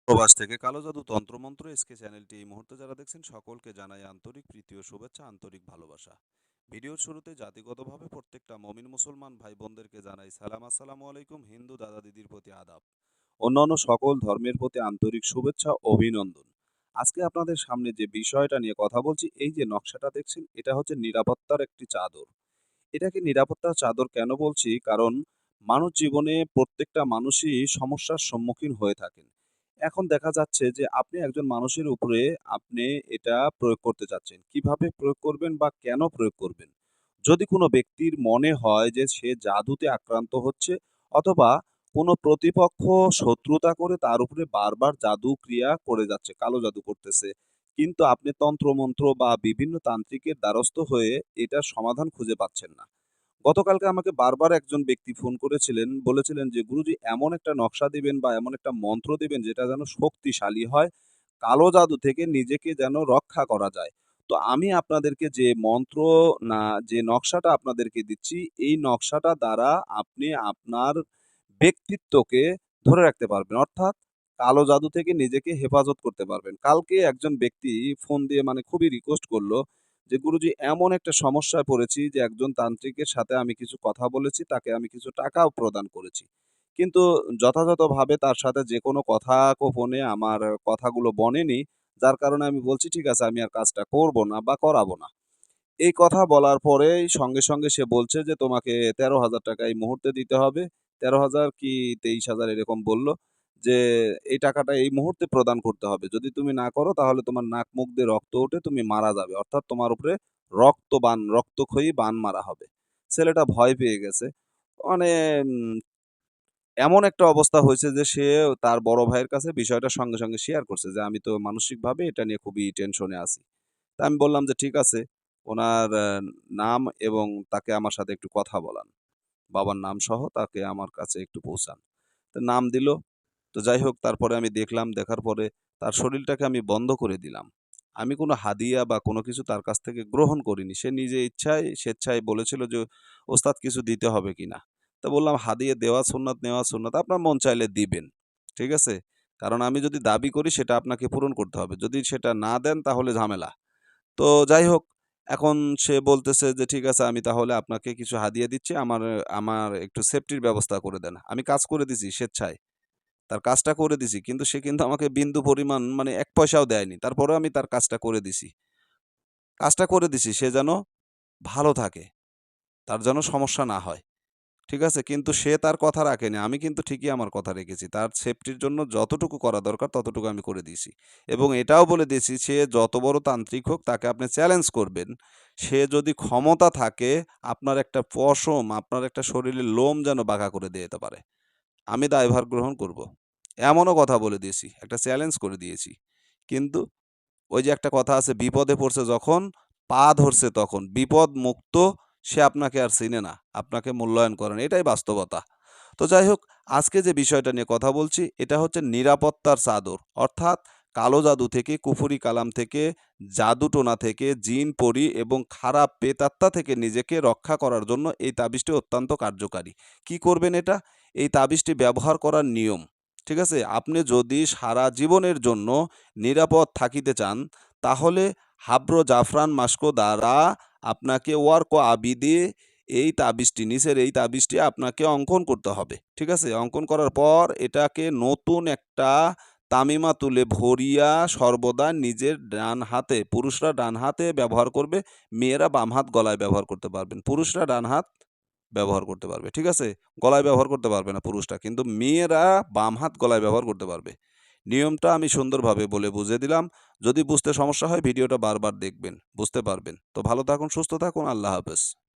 প্রবাস থেকে কালো জাদু তন্ত্রমন্ত্র এসকে চ্যানেলটি এই মুহূর্তে যারা দেখছেন সকলকে জানাই আন্তরিক প্রীতি ও শুভেচ্ছা, আন্তরিক ভালোবাসা। ভিডিওর শুরুতে জাতিগতভাবে প্রত্যেকটা মমিন মুসলমান ভাই বোনদেরকে জানাই সালাম, আসসালামু আলাইকুম। হিন্দু দাদা দিদির প্রতি আদাব, অন্যান্য সকল ধর্মের প্রতি আন্তরিক শুভেচ্ছা, অভিনন্দন। আজকে আপনাদের সামনে যে বিষয়টা নিয়ে কথা বলছি, এই যে নকশাটা দেখছেন, এটা হচ্ছে নিরাপত্তার একটি চাদর। এটাকে নিরাপত্তার চাদর কেন বলছি? কারণ মানুষ জীবনে প্রত্যেকটা মানুষই সমস্যার সম্মুখীন হয়ে থাকেন। এখন দেখা যাচ্ছে যে আপনি একজন মানুষের উপরে আপনি এটা প্রয়োগ করতে চাচ্ছেন। কিভাবে প্রয়োগ করবেন বা কেন প্রয়োগ করবেন? যদি কোনো ব্যক্তির মনে হয় যে সে জাদুতে আক্রান্ত হচ্ছে, অথবা কোনো প্রতিপক্ষ শত্রুতা করে তার উপরে বারবার জাদু ক্রিয়া করে যাচ্ছে, কালো জাদু করতেছে। কিন্তু আপনি তন্ত্রমন্ত্র বা বিভিন্ন তান্ত্রিকের দ্বারস্থ হয়ে এটার সমাধান খুঁজে পাচ্ছেন না। গতকালকে আমাকে বারবার একজন ব্যক্তি ফোন করেছিলেন, বলেছিলেন যে, "গুরুজি এমন একটা নকশা দিবেন বা এমন একটা মন্ত্র দিবেন যেটা যেন শক্তিশালী হয়, কালো জাদু থেকে নিজেকে যেন রক্ষা করা যায়।" তো আমি আপনাদেরকে যে মন্ত্র না যে নকশাটা আপনাদেরকে দিচ্ছি, এই নকশাটা দ্বারা আপনি আপনার ব্যক্তিত্বকে ধরে রাখতে পারবেন। অর্থাৎ কালো জাদু থেকে নিজেকে হেফাজত করতে পারবেন। কালকে একজন ব্যক্তি ফোন দিয়ে মানে খুবই রিকোয়েস্ট করল যে, "গুরুজি এমন একটা সমস্যায় পড়েছি যে একজন তান্ত্রিকের সাথে আমি কিছু কথা বলেছি, তাকে আমি কিছু টাকাও প্রদান করেছি। কিন্তু যথাযথভাবে তার সাথে যেকোনো কথা গোপনে আমার কথাগুলো বনেনি। যার কারণে আমি বলছি, ঠিক আছে আমি আর কাজটা করব না বা করাবো না।" এই কথা বলার পরেই সঙ্গে সঙ্গে সে বলছে যে, "তোমাকে ৳১৩,০০০ এই মুহূর্তে দিতে হবে।" ১৩,০০০ কি ২৩,০০০ এরকম বলল যে, "এই টাকাটা এই মুহূর্তে প্রদান করতে হবে। যদি তুমি না করো তাহলে তোমার নাক মুখ দিয়ে রক্ত উঠে তুমি মারা যাবে। অর্থাৎ তোমার উপরে রক্তক্ষয়ী বান মারা হবে।" ছেলেটা ভয় পেয়ে গেছে। মানে উম এমন একটা অবস্থা হয়েছে যে সে তার বড় ভাইয়ের কাছে বিষয়টা সঙ্গে সঙ্গে শেয়ার করছে যে, "আমি তো মানসিকভাবে এটা নিয়ে খুবই টেনশনে আছি।" তা আমি বললাম যে, "ঠিক আছে, উনার নাম এবং তাকে আমার সাথে একটু কথা বলান। বাবার নাম সহ তাকে আমার কাছে একটু পৌঁছান।" তো নাম দিল। তো যাই হোক তারপরে আমি দেখলাম, দেখার পরে তার শরীলটাকে আমি বন্ধ করে দিলাম। আমি কোনো হাদিয়া বা কোনো কিছু তার কাছ থেকে গ্রহণ করিনি। সে নিজে ইচ্ছায় স্বেচ্ছায় বলেছিল যে, "ওস্তাদ কিছু দিতে হবে কিনা?" তো বললাম, "হাদিয়া দেওয়া সুন্নাত, নেওয়া সুন্নাত। আপনার মন চাইলে দিবেন।" ঠিক আছে? কারণ আমি যদি দাবি করি সেটা আপনাকে পূরণ করতে হবে। যদি সেটা না দেন তাহলে ঝামেলা। তো যাই হোক, এখন সে বলতেছে যে, "ঠিক আছে আমি তাহলে আপনাকে কিছু হাদিয়া দিচ্ছি। আমার আমার একটু সেফটির ব্যবস্থা করে দেন।" আমি কাজ করে দিছি স্বেচ্ছায়। তার কাজটা করে দিছি। কিন্তু সে কিন্তু আমাকে বিন্দু পরিমাণ মানে ১ পয়সাও দেয়নি। তারপরেও আমি তার কাজটা করে দিছি। কাজটা করে দিছি সে যেন ভালো থাকে। তার যেন সমস্যা না হয়। ঠিক আছে? কিন্তু সে তার কথা রাখেনি। আমি কিন্তু ঠিকই আমার কথা রেখেছি। তার সেফটির জন্য যতটুকু করা দরকার ততটুকু আমি করে দিয়েছি। এবং এটাও বলে দিয়েছি সে যত বড় তান্ত্রিক হোক তাকে আপনি চ্যালেঞ্জ করবেন। সে যদি ক্ষমতা থাকে আপনার একটা পশম, আপনার একটা শরীরের লোম যেন বাঁকা করে দিয়ে যেতে পারে। আমি দায়ভার গ্রহণ করব। এমনও কথা বলে দিয়েছি। একটা চ্যালেঞ্জ করে দিয়েছি। কিন্তু ওই যে একটা কথা আছে, বিপদে পড়ছে যখন, পা ধরছে তখন। বিপদ মুক্ত সে আপনাকে আর চিনে না। আপনাকে মূল্যায়ন করে না। এটাই বাস্তবতা। তো যাই হোক, আজকে যে বিষয়টা নিয়ে কথা বলছি, এটা হচ্ছে নিরাপত্তার চাদর। অর্থাৎ কালো জাদু থেকে, কুফরি কালাম থেকে, জাদুটোনা থেকে, জিন-পরি এবং খারাপ প্রেতাত্মা থেকে নিজেকে রক্ষা করার জন্য এই তাবিজটি অত্যন্ত কার্যকারী। কি করবেন এটা? এই তাবিজটি ব্যবহার করার নিয়ম, ঠিক আছে? আপনি যদি সারা জীবনের জন্য নিরাপদ থাকিতে চান, তাহলে হাব্র জাফরান মাস্কো দ্বারা আপনাকে ওয়ার্ক ও আবিদে নিচের এই তাবিজটি আপনাকে অঙ্কন করতে হবে। ঠিক আছে? অঙ্কন করার পর এটাকে নতুন একটা তামিমা তুলে ভরিয়া সর্বদা নিজের ডান হাতে, পুরুষরা ডান হাতে ব্যবহার করবে, মেয়েরা বাম হাত গলায় ব্যবহার করতে পারবেন। পুরুষরা ডান হাত ব্যবহার করতে পারবে। ঠিক আছে? গলায় ব্যবহার করতে পারবে না পুরুষরা। কিন্তু মেয়েরা বাম হাত গলায় ব্যবহার করতে পারবে। নিয়মটা আমি সুন্দরভাবে বলে বুঝিয়ে দিলাম। যদি বুঝতে সমস্যা হয় ভিডিওটা বারবার দেখবেন, বুঝতে পারবেন। তো ভালো থাকুন, সুস্থ থাকুন। আল্লাহ হাফেজ।